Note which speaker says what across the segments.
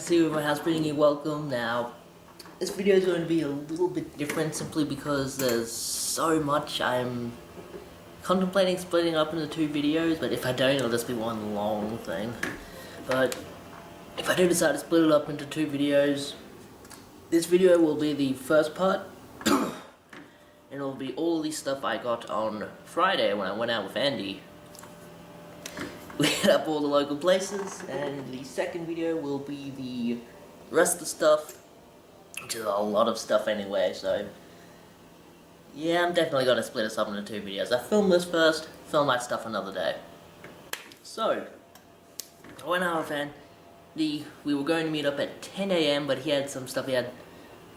Speaker 1: choicey with my house bringing you welcome. Now, this video is going to be a little bit different simply because there's so much. I'm contemplating splitting up into two videos, but if I don't, it'll just be one long thing. But if I do decide to split it up into two videos, this video will be the first part, and it'll be all the stuff I got on Friday when I went out with Andy. We hit up all the local places, and the second video will be the rest of the stuff, which is a lot of stuff anyway, so yeah, I'm definitely going to split this up into two videos. I filmed this first, film that stuff another day. So, I went out with Andy, we were going to meet up at 10 AM, but he had some stuff he had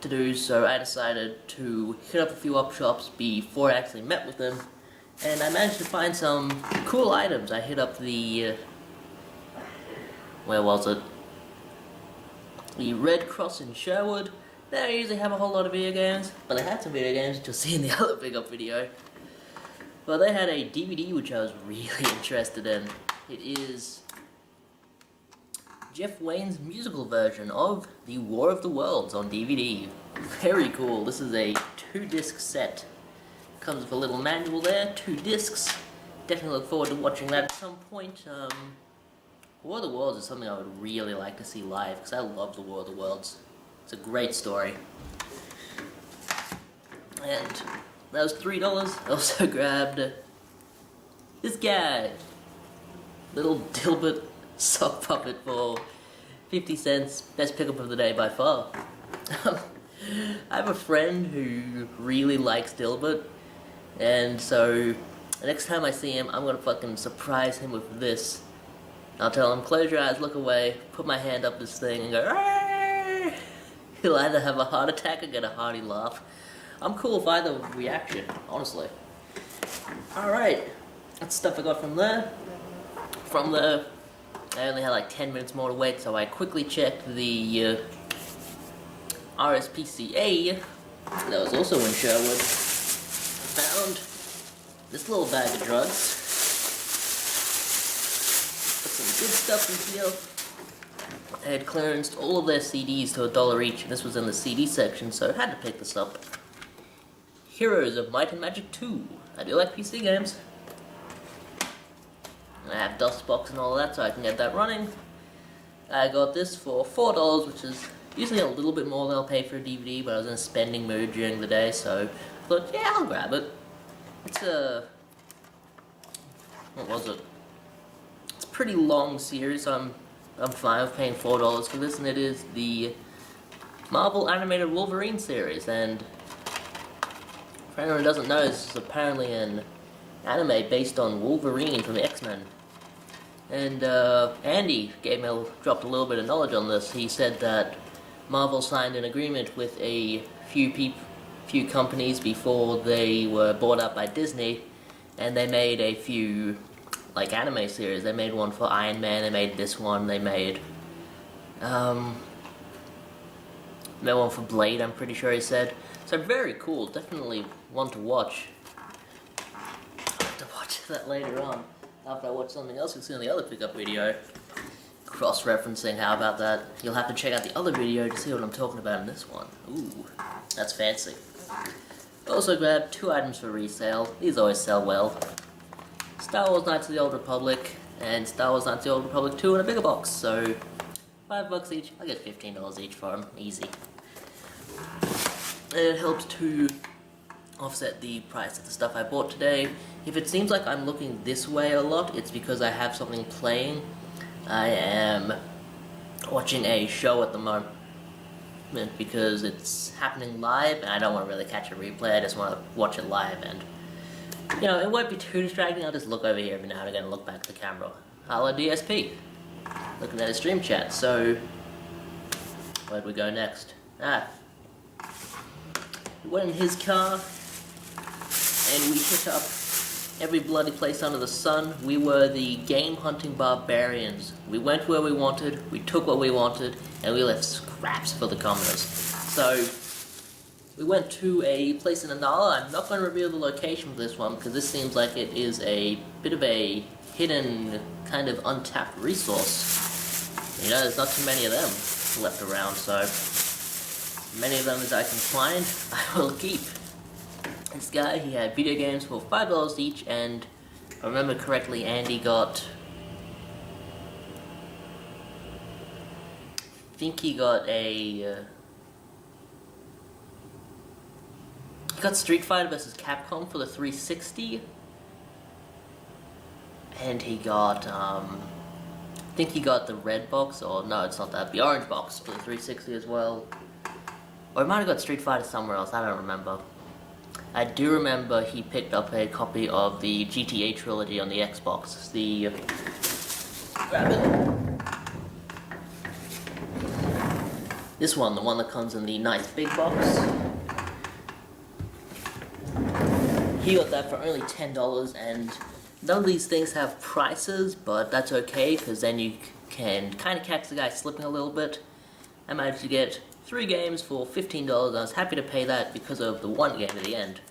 Speaker 1: to do, so I decided to hit up a few op shops before I actually met with him. And I managed to find some cool items. I hit up the, where was it? The Red Cross in Sherwood. They don't usually have a whole lot of video games, but they had some video games, which you'll see in the other Big Up video. But they had a DVD which I was really interested in. It is Jeff Wayne's musical version of The War of the Worlds on DVD. Very cool. This is a 2-disc set. Comes with a little manual there, 2 discs. Definitely look forward to watching that at some point. War of the Worlds is something I would really like to see live, because I love the War of the Worlds. It's a great story. And that was $3. I also grabbed this guy. Little Dilbert sock puppet for 50 cents. Best pickup of the day by far. I have a friend who really likes Dilbert. And so, the next time I see him, I'm gonna fucking surprise him with this. I'll tell him, close your eyes, look away, put my hand up this thing, and go, "Arr!" He'll either have a heart attack or get a hearty laugh. I'm cool with either reaction, honestly. Alright, that's stuff I got from there. From there, I only had like 10 minutes more to wait, so I quickly checked the RSPCA that was also in Sherwood. Found this little bag of drugs. Put some good stuff in here. They had clearanced all of their CDs to $1 each, and this was in the CD section, so I had to pick this up. Heroes of Might and Magic 2. I do like PC games. And I have Dustbox and all that, so I can get that running. I got this for $4, which is usually a little bit more than I'll pay for a DVD, but I was in a spending mood during the day, so I thought, yeah, I'll grab it. It's a... what was it? It's a pretty long series, so I'm fine with paying $4 for this, and it is the Marvel Animated Wolverine series, and for anyone who doesn't know, this is apparently an anime based on Wolverine from the X-Men. And Andy dropped a little bit of knowledge on this. He said that Marvel signed an agreement with a few companies before they were bought up by Disney, and they made a few like anime series. They made one for Iron Man, they made this one, they made one for Blade, I'm pretty sure he said. So very cool, definitely one to watch. I'll have to watch that later on, after I watch something else you'll see in the other pickup video. Cross-referencing, how about that? You'll have to check out the other video to see what I'm talking about in this one. Ooh, that's fancy. Also grabbed 2 items for resale. These always sell well. Star Wars Knights of the Old Republic and Star Wars Knights of the Old Republic 2 in a bigger box. So, $5 each. I get $15 each for them. Easy. And it helps to offset the price of the stuff I bought today. If it seems like I'm looking this way a lot, it's because I have something playing. I am watching a show at the moment because it's happening live, and I don't want to really catch a replay. I just want to watch it live, and you know, it won't be too distracting. I'll just look over here every now and again and look back at the camera. Hello, DSP. Looking at his stream chat. So, where'd we go next? We went in his car, and we hit up every bloody place under the sun. We were the game-hunting barbarians. We went where we wanted, we took what we wanted, and we left scraps for the commoners. So, we went to a place in Anala. I'm not going to reveal the location for this one, because this seems like it is a bit of a hidden, kind of untapped resource. You know, there's not too many of them. left around, so many of them as I can find, I will keep. This guy, he had video games for $5 each, and if I remember correctly, Andy got... I think he got a... he got Street Fighter vs. Capcom for the 360. And he got, I think he got the red box, or no, it's not that, the orange box for the 360 as well. Or he might have got Street Fighter somewhere else, I don't remember. I do remember he picked up a copy of the GTA trilogy on the Xbox. The... grab it. This one, the one that comes in the nice big box. He got that for only $10, and none of these things have prices, but that's okay, because then you can kind of catch the guy slipping a little bit. I managed to get 3 games for $15, and I was happy to pay that because of the one game at the end.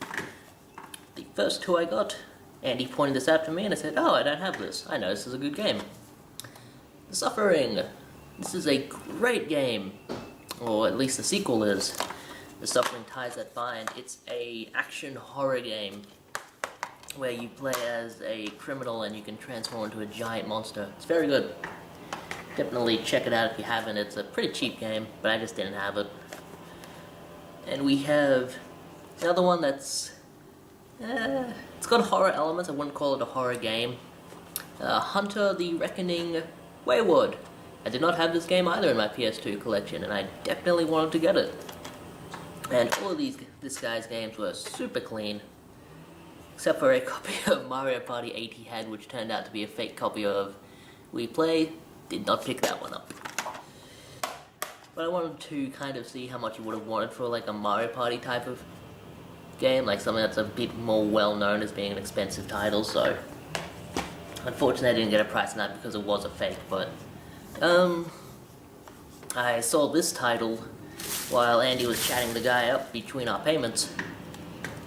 Speaker 1: The first 2 I got, Andy pointed this out to me, and I said, oh, I don't have this. I know this is a good game. The Suffering. This is a great game, or at least the sequel is. The Suffering Ties That Bind. It's a action horror game where you play as a criminal and you can transform into a giant monster. It's very good. Definitely check it out if you haven't. It's a pretty cheap game, but I just didn't have it. And we have another one that's... it's got horror elements. I wouldn't call it a horror game. Hunter the Reckoning Wayward. I did not have this game either in my PS2 collection, and I definitely wanted to get it. And all of this guy's games were super clean, except for a copy of Mario Party 8 he had, which turned out to be a fake copy of Wii Play. Did not pick that one up. But I wanted to kind of see how much you would have wanted for like a Mario Party type of game, like something that's a bit more well known as being an expensive title, so unfortunately I didn't get a price on that because it was a fake, but I saw this title while Andy was chatting the guy up between our payments.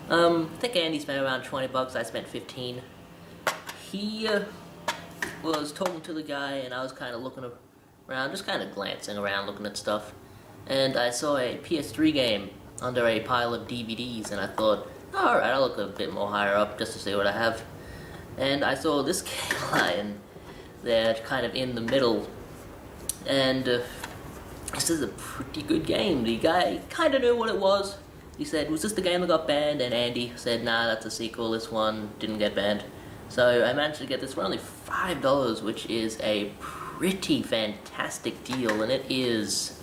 Speaker 1: I think Andy spent around $20, I spent 15. He was talking to the guy and I was kind of looking around, just kind of glancing around, looking at stuff. And I saw a PS3 game under a pile of DVDs and I thought, alright, I'll look a bit more higher up just to see what I have. And I saw this game lying there kind of in the middle. And this is a pretty good game. The guy kind of knew what it was. He said, was this the game that got banned? And Andy said, nah, that's a sequel. This one didn't get banned. So I managed to get this for only $5, which is a pretty fantastic deal. And it is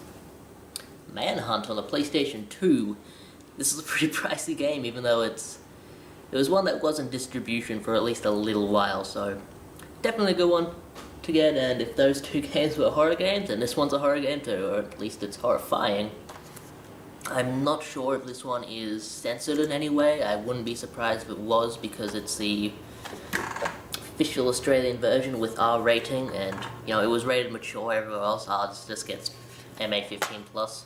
Speaker 1: Manhunt on the PlayStation 2. This is a pretty pricey game, even though it was one that was in distribution for at least a little while. So definitely a good one to get, and if those 2 games were horror games, then this one's a horror game too, or at least it's horrifying. I'm not sure if this one is censored in any way. I wouldn't be surprised if it was, because it's the official Australian version with R rating, and you know, it was rated mature. Everywhere else ours just gets MA15+.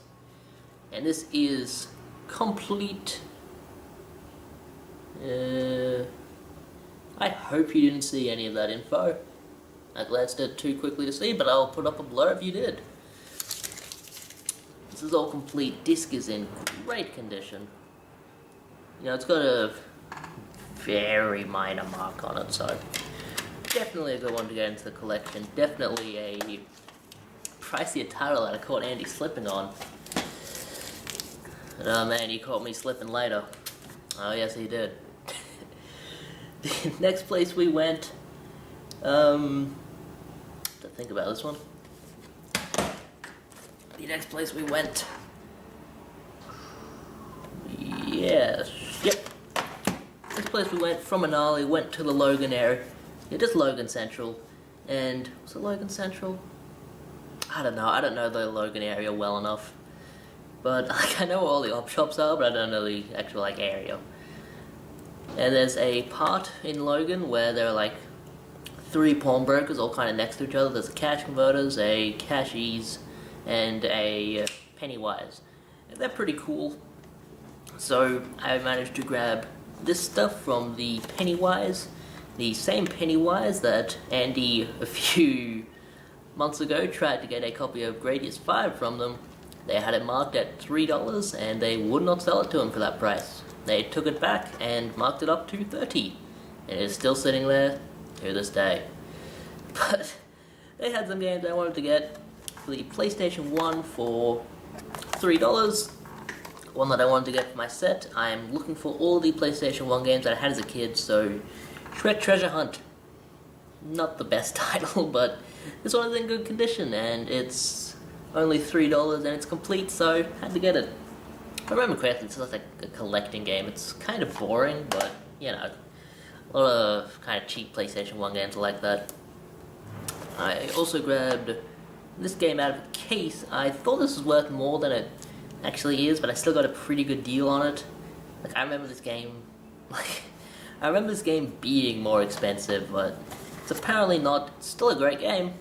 Speaker 1: And this is complete. I hope you didn't see any of that info. I glanced at it too quickly to see, but I'll put up a blur if you did. This is all complete. Disc is in great condition. You know, it's got a very minor mark on it, so definitely a good one to get into the collection. Definitely a pricier title that I caught Andy slipping on. And oh man, he caught me slipping later. Oh yes, he did. The next place we went, to think about this one. The next place we went, yes, yep. This place we went from Manali, went to the Logan area, yeah, just Logan Central, and was it Logan Central? I don't know the Logan area well enough, but like I know where all the op shops are, but I don't know the actual like area. And there's a part in Logan where there are like 3 pawnbrokers all kind of next to each other. There's a cash converters, a cashies, and a Pennywise. And they're pretty cool. So I managed to grab this stuff from the Pennywise, the same Pennywise that Andy a few months ago tried to get a copy of Gradius 5 from them. They had it marked at $3 and they would not sell it to them for that price. They took it back and marked it up to $30, and it is still sitting there to this day. But they had some games I wanted to get for the PlayStation 1 for $3. One that I wanted to get for my set. I'm looking for all the PlayStation 1 games that I had as a kid, so Shrek Treasure Hunt. Not the best title, but this one is in good condition, and it's only $3 and it's complete, so had to get it. If I remember correctly, it's like a collecting game. It's kind of boring, but you know, a lot of kind of cheap PlayStation 1 games are like that. I also grabbed this game out of a case. I thought this was worth more than it actually is, but I still got a pretty good deal on it. Like, I remember this game being more expensive, but it's apparently not. It's still a great game.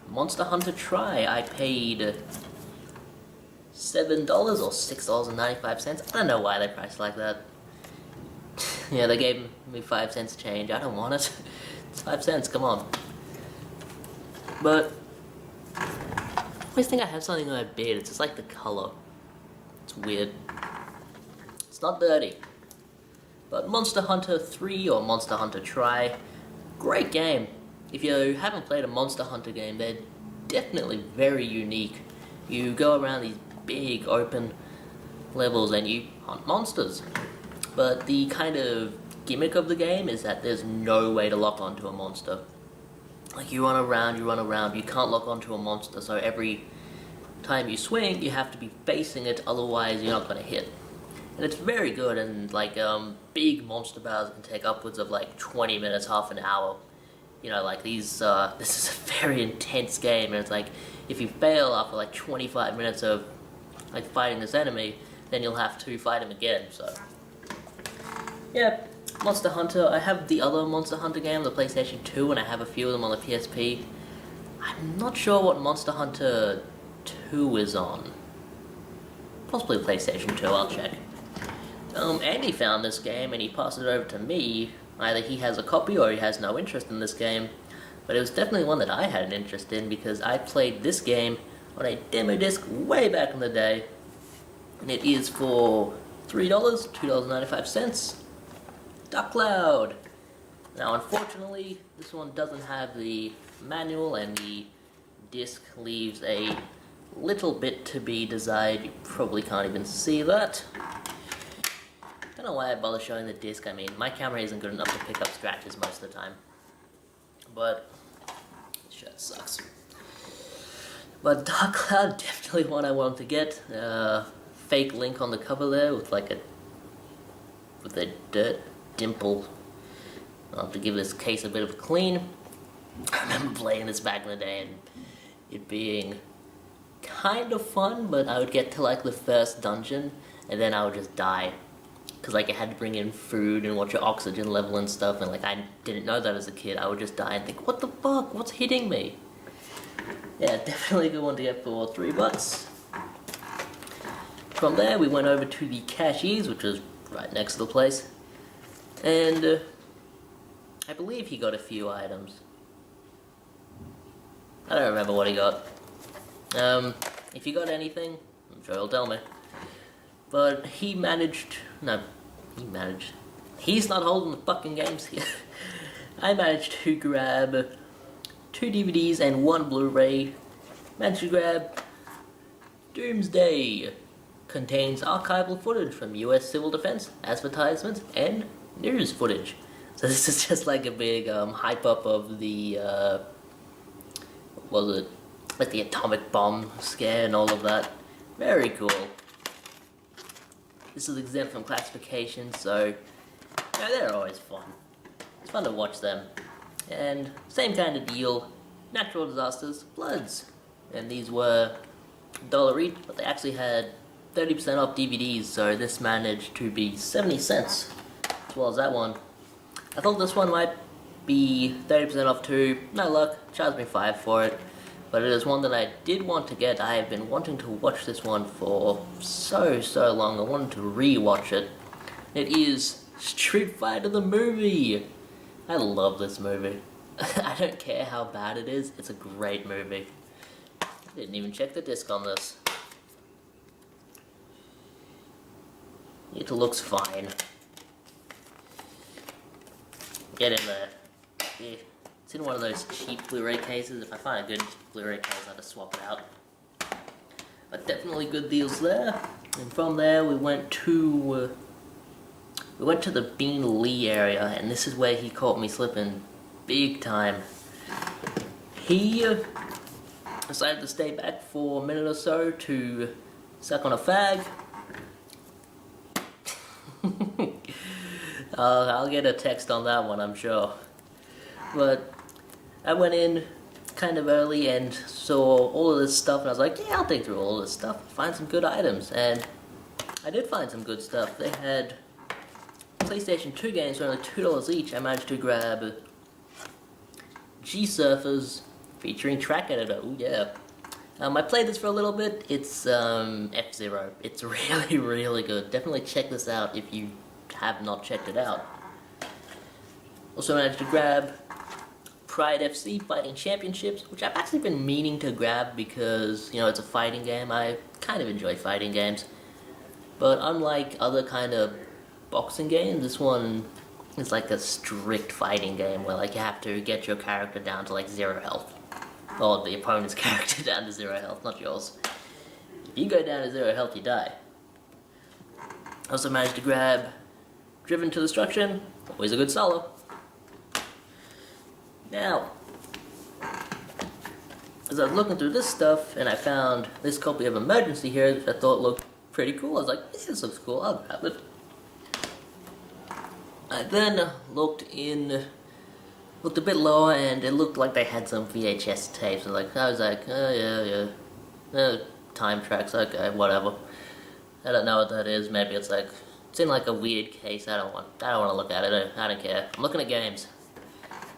Speaker 1: Monster Hunter Tri. I paid $7 or $6.95. I don't know why they priced like that. Yeah, they gave me 5 cents change. I don't want it. It's 5 cents, come on. But I always think I have something on my beard. It's just like the color. It's weird. It's not dirty. But Monster Hunter 3 or Monster Hunter Tri, great game. If you haven't played a Monster Hunter game, they're definitely very unique. You go around these big open levels and you hunt monsters. But the kind of gimmick of the game is that there's no way to lock onto a monster. Like, you run around, you can't lock onto a monster, so every time you swing, you have to be facing it, otherwise you're not going to hit. And it's very good, and like, big monster battles can take upwards of like 20 minutes, half an hour. You know, like these, this is a very intense game, and it's like, if you fail after like 25 minutes of like fighting this enemy, then you'll have to fight him again, so. Yeah, Monster Hunter. I have the other Monster Hunter game on the PlayStation 2, and I have a few of them on the PSP. I'm not sure what Monster Hunter 2 is on. Possibly PlayStation 2, I'll check. Andy found this game and he passed it over to me. Either he has a copy or he has no interest in this game. But it was definitely one that I had an interest in because I played this game on a demo disc way back in the day. And it is for $3, $2.95. Duck Cloud. Now, unfortunately, this one doesn't have the manual, and the disc leaves a little bit to be desired. You probably can't even see that. Don't know why I bother showing the disc. I mean, my camera isn't good enough to pick up scratches most of the time. But this shirt sucks. But Dark Cloud, definitely one I wanted to get. Fake Link on the cover there with like a dirt dimple. I'll have to give this case a bit of a clean. I remember playing this back in the day and it being kind of fun, but I would get to like the first dungeon and then I would just die. Because like I had to bring in food and watch your oxygen level and stuff, and like I didn't know that as a kid. I would just die and think, what the fuck, what's hitting me? Yeah, definitely a good one to get for $3. From there we went over to the cashiers, which was right next to the place. And I believe he got a few items. I don't remember what he got. If he got anything, I'm sure he'll tell me. But he's not holding the fucking games here. I managed to grab 2 DVDs and 1 Blu-ray. Managed to grab Doomsday. Contains archival footage from US Civil Defense, advertisements, and news footage. So this is just like a big hype up of the, what was it? Like the atomic bomb scare and all of that. Very cool. This is exempt from classification, so you know, they're always fun. It's fun to watch them. And same kind of deal, natural disasters, floods. And these were $1 each, but they actually had 30% off DVDs, so this managed to be 70 cents, as well as that one. I thought this one might be 30% off too. No luck, charged me $5 for it. But it is one that I did want to get. I have been wanting to watch this one for so long. I wanted to re-watch it. It is Street Fighter the movie. I love this movie. I don't care how bad it is, it's a great movie. Didn't even check the disc on this. It looks fine. Get in there. Yeah. It's in one of those cheap Blu-ray cases. If I find a good Blu-ray case, I'll just swap it out. But definitely good deals there. And from there, we went to the Bean Lee area, and this is where he caught me slipping big time. He decided to stay back for a minute or so to suck on a fag. I'll get a text on that one, I'm sure. But I went in kind of early and saw all of this stuff, and I was like, yeah, I'll dig through all of this stuff, find some good items. And I did find some good stuff. They had PlayStation 2 games for only $2 each. I managed to grab G-Surfers featuring Track Editor. Ooh, yeah. I played this for a little bit. It's F-Zero. It's really, really good. Definitely check this out if you have not checked it out. Also managed to grab Pride FC Fighting Championships, which I've actually been meaning to grab because, you know, it's a fighting game. I kind of enjoy fighting games. But unlike other kind of boxing games, this one is like a strict fighting game where like you have to get your character down to like 0 health. Or the opponent's character down to 0 health, not yours. If you go down to 0 health, you die. Also managed to grab Driven to Destruction, always a good solo. Now, as I was looking through this stuff, and I found this copy of Emergency here that I thought looked pretty cool. I was like, yeah, this looks cool, I'll grab it. I then looked a bit lower, and it looked like they had some VHS tapes. I was like, oh yeah. Time tracks, okay, whatever. I don't know what that is. Maybe it's in like a weird case. I don't want to look at it. I don't care. I'm looking at games.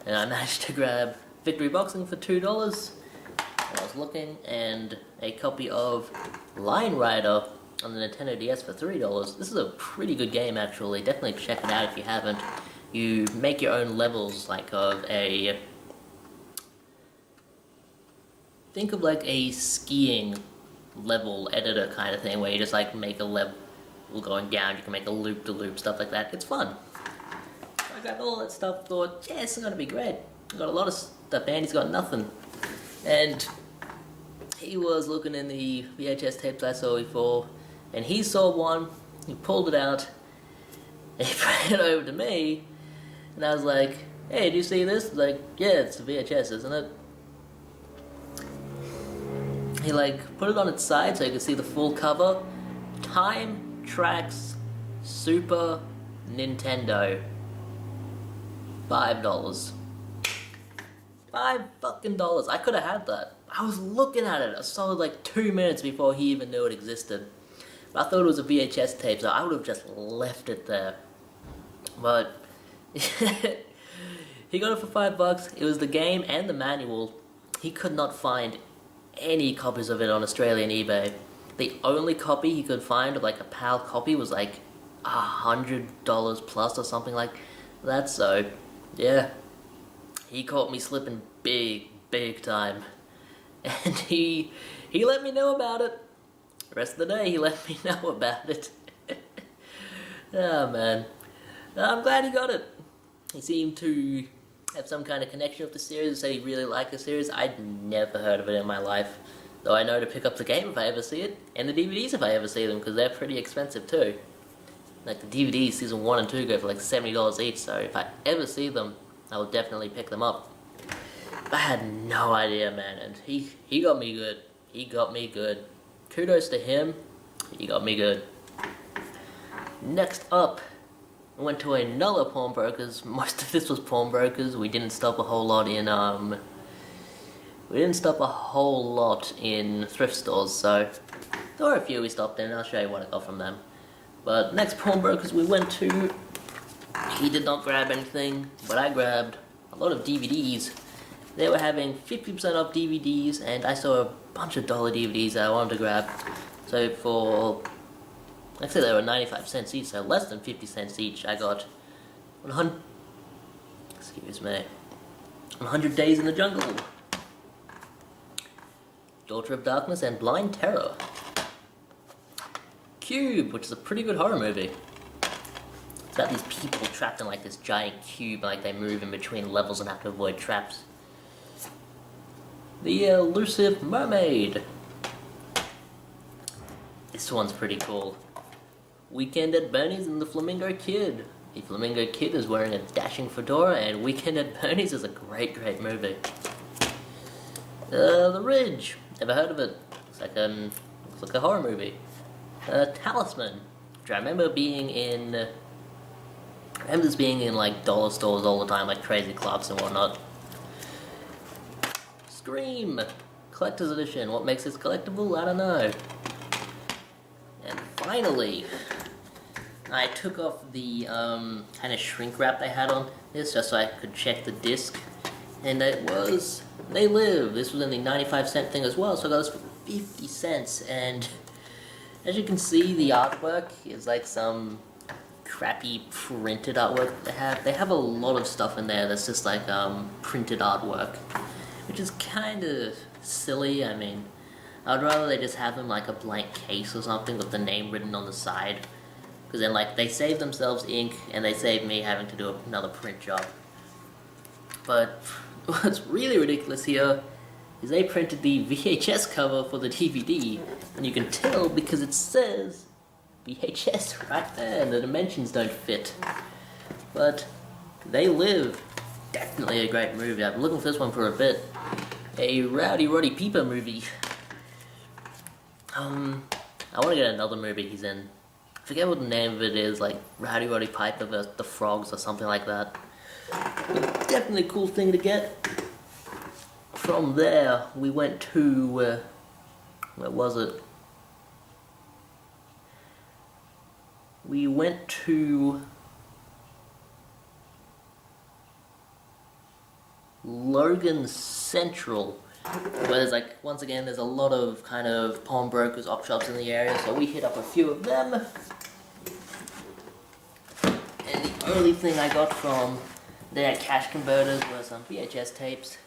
Speaker 1: And I managed to grab Victory Boxing for $2. I was looking, and a copy of Line Rider on the Nintendo DS for $3. This is a pretty good game, actually. Definitely check it out if you haven't. You make your own levels, think of like a skiing level editor kind of thing, where you just like make a level going down. You can make a loop-to-loop, stuff like that. It's fun. I got all that stuff, thought, yeah, this is gonna be great. I got a lot of stuff, and he's got nothing. And he was looking in the VHS tapes I saw before, and he saw one, he pulled it out, and he brought it over to me, and I was like, hey, do you see this? He's like, yeah, it's a VHS, isn't it? He put it on its side so you could see the full cover. Time Tracks Super Nintendo. $5. $5 I could have had that. I was looking at it a solid 2 minutes before he even knew it existed. But I thought it was a VHS tape, so I would have just left it there. But he got it for $5. It was the game and the manual. He could not find any copies of it on Australian eBay. The only copy he could find of a PAL copy was $100 plus or something like that. So yeah, he caught me slipping big time, and he let me know about it. The rest of the day he let me know about it. Oh man, I'm glad he got it. He seemed to have some kind of connection with the series, said he really liked the series. I'd never heard of it in my life, though I know to pick up the game if I ever see it, and the DVDs if I ever see them, because they're pretty expensive too. The DVDs, season 1 and 2 go for $70 each, so if I ever see them, I will definitely pick them up. I had no idea, man, and he got me good. He got me good. Kudos to him, he got me good. Next up, we went to another pawnbrokers. Most of this was pawnbrokers. We didn't stop a whole lot in thrift stores, so there were a few we stopped in. I'll show you what I got from them. But next pawnbrokers we went to, he did not grab anything, but I grabbed a lot of DVDs. They were having 50% off DVDs, and I saw a bunch of dollar DVDs that I wanted to grab. So for, actually they were 95 cents each, so less than 50 cents each. I got 100 Days in the Jungle, Daughter of Darkness, and Blind Terror. Cube, which is a pretty good horror movie. It's about these people trapped in like this giant cube, like they move in between levels and have to avoid traps. The Elusive Mermaid. This one's pretty cool. Weekend at Bernie's and the Flamingo Kid. The Flamingo Kid is wearing a dashing fedora, and Weekend at Bernie's is a great movie. The Ridge. Never heard of it. Looks like a horror movie. Talisman, which I remember being in. I remember this being in like dollar stores all the time, like Crazy Clubs and whatnot. Scream, collector's edition. What makes this collectible? I don't know. And finally, I took off the kind of shrink wrap they had on this just so I could check the disc, and it was They Live. This was in the 95-cent thing as well, so I got this for 50 cents, and as you can see, the artwork is like some crappy printed artwork they have. They have a lot of stuff in there that's just like printed artwork, which is kind of silly. I mean, I'd rather they just have them like a blank case or something with the name written on the side, because then like they save themselves ink and they save me having to do another print job. But what's really ridiculous here is they printed the VHS cover for the DVD, and you can tell because it says VHS right there, and the dimensions don't fit. But They Live, definitely a great movie. I've been looking for this one for a bit. A Rowdy Roddy Piper movie. I want to get another movie he's in. I forget what the name of it is, like Rowdy Roddy Piper vs. the Frogs or something like that. But definitely a cool thing to get. From there, we went to, where was it? We went to Logan Central, where there's like, once again, there's a lot of kind of pawnbrokers, op shops in the area, so we hit up a few of them. And the only thing I got from their cash converters were some VHS tapes.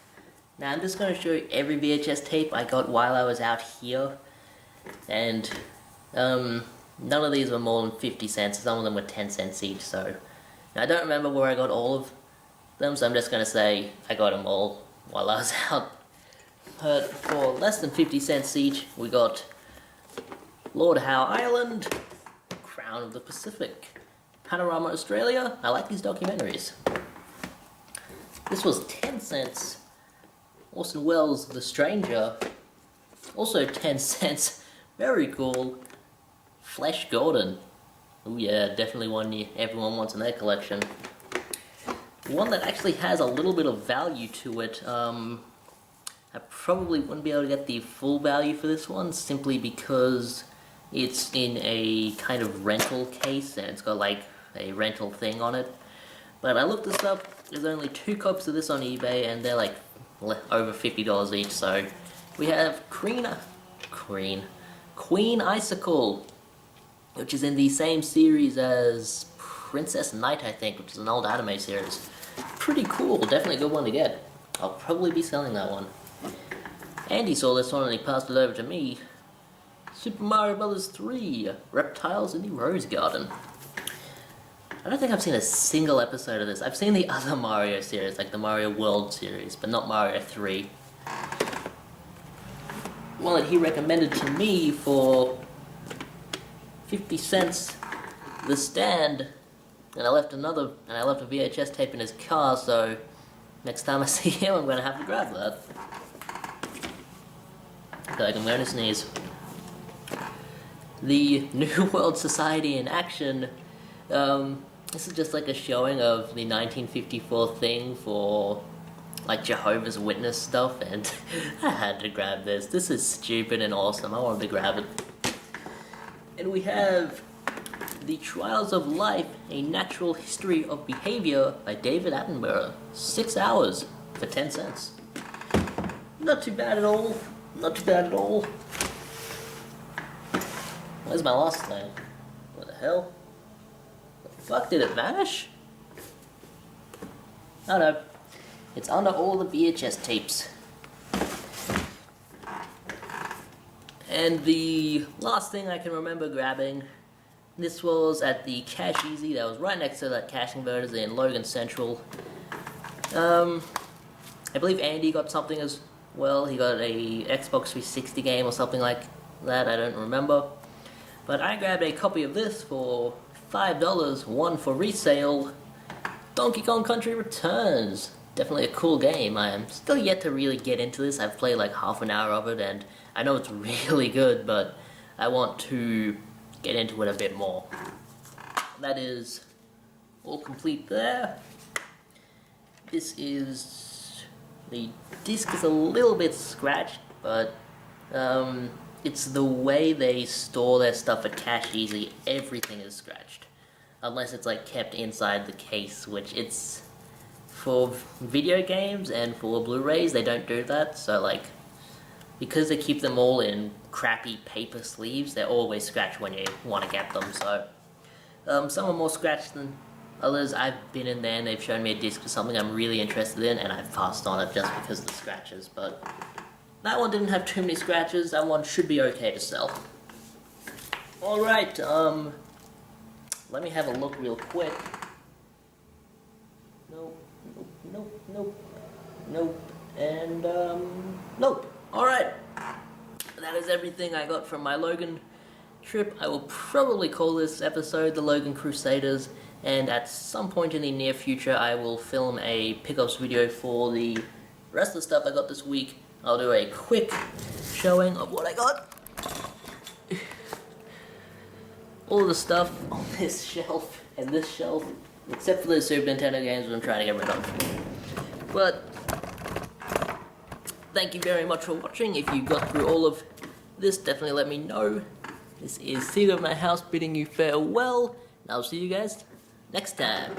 Speaker 1: Now I'm just going to show you every VHS tape I got while I was out here, and none of these were more than 50 cents, some of them were 10 cents each, so now, I don't remember where I got all of them, so I'm just going to say I got them all while I was out. But for less than 50 cents each, we got Lord Howe Island, Crown of the Pacific, Panorama Australia. I like these documentaries. This was 10 cents. Orson Welles' The Stranger, also 10 cents. Very cool. Flash Gordon. Oh yeah, definitely one everyone wants in their collection. One that actually has a little bit of value to it. I probably wouldn't be able to get the full value for this one, simply because it's in a kind of rental case and it's got like a rental thing on it. But I looked this up, there's only 2 copies of this on eBay and they're like over $50 each, so we have Queen Icicle, which is in the same series as Princess Knight, I think, which is an old anime series. Pretty cool, definitely a good one to get. I'll probably be selling that one. Andy saw this one and he passed it over to me. Super Mario Bros. 3, Reptiles in the Rose Garden. I don't think I've seen a single episode of this. I've seen the other Mario series, like the Mario World series, but not Mario 3. One that he recommended to me for 50 cents, The Stand, and I left a VHS tape in his car, so next time I see him I'm gonna have to grab that. I feel like I'm going to sneeze. The New World Society in Action. This is just like a showing of the 1954 thing for like Jehovah's Witness stuff, and I had to grab this. This is stupid and awesome. I wanted to grab it. And we have The Trials of Life, A Natural History of Behavior by David Attenborough. 6 hours for 10 cents. Not too bad at all. Not too bad at all. Where's my last thing? What the hell? The fuck, did it vanish? Oh no. It's under all the VHS tapes. And the last thing I can remember grabbing, this was at the Cash Easy that was right next to that cash converters in Logan Central. I believe Andy got something as well. He got a Xbox 360 game or something like that, I don't remember. But I grabbed a copy of this for $5, one for resale. Donkey Kong Country Returns. Definitely a cool game. I am still yet to really get into this. I've played like half an hour of it and I know it's really good, but I want to get into it a bit more. That is all complete there. This is... the disc is a little bit scratched, but it's the way they store their stuff at Cash Easy. Everything is scratched. Unless it's like kept inside the case, which it's... for video games and for Blu-rays, they don't do that, so like... because they keep them all in crappy paper sleeves, they're always scratched when you want to get them, so... some are more scratched than others. I've been in there and they've shown me a disc for something I'm really interested in, and I've passed on it just because of the scratches, but... that one didn't have too many scratches. That one should be okay to sell. Alright, let me have a look real quick. Nope, nope, nope, nope, and, nope. Alright, that is everything I got from my Logan trip. I will probably call this episode the Logan Crusaders, and at some point in the near future I will film a pickups video for the rest of the stuff I got this week. I'll do a quick showing of what I got. All the stuff on this shelf and this shelf, except for the Super Nintendo games that I'm trying to get rid of. But thank you very much for watching. If you got through all of this, definitely let me know. This is Secret of My House bidding you farewell, and I'll see you guys next time.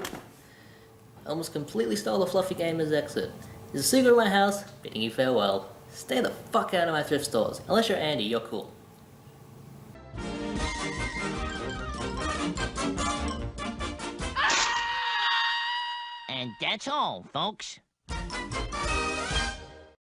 Speaker 1: I almost completely stole the Fluffy Gamers exit. This is Secret of My House bidding you farewell. Stay the fuck out of my thrift stores. Unless you're Andy, you're cool.
Speaker 2: And that's all, folks.